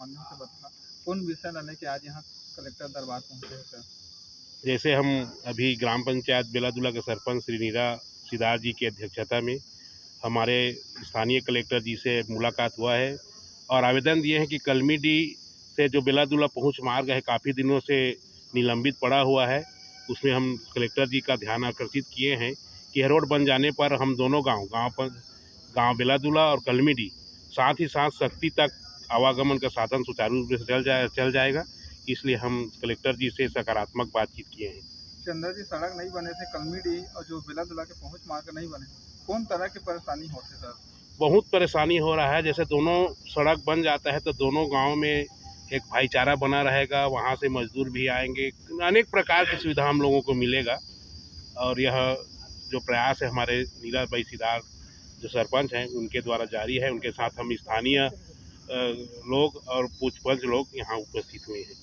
माध्यम से बताना, कौन विषय लाने के आज यहाँ कलेक्टर दरबार पहुँचे हैं सर? जैसे हम अभी ग्राम पंचायत बेलादुला के सरपंच श्री नीरा सिदार जी की अध्यक्षता में हमारे स्थानीय कलेक्टर जी से मुलाकात हुआ है और आवेदन दिए हैं कि कलमीडी से जो बेलादुला पहुंच मार्ग है काफ़ी दिनों से निलंबित पड़ा हुआ है, उसमें हम कलेक्टर जी का ध्यान आकर्षित किए हैं कि यह रोड बन जाने पर हम दोनों गांव बेलादुला और कलमीडी साथ ही साथ शक्ति तक आवागमन का साधन सुचारू रूप से चल जाएगा। इसलिए हम कलेक्टर जी से सकारात्मक बातचीत किए हैं। चंद्र जी, सड़क नहीं बने थे कलमीडी और जो बेलादुला के पहुँच मार्ग नहीं बने, कौन तरह की परेशानी होती सर? बहुत परेशानी हो रहा है। जैसे दोनों सड़क बन जाता है तो दोनों गांव में एक भाईचारा बना रहेगा, वहां से मजदूर भी आएंगे, अनेक प्रकार की सुविधा हम लोगों को मिलेगा। और यह जो प्रयास है हमारे नीरा भाई सिदार जो सरपंच हैं उनके द्वारा जारी है। उनके साथ हम स्थानीय लोग और पूछ पंच लोग यहाँ उपस्थित हुए हैं।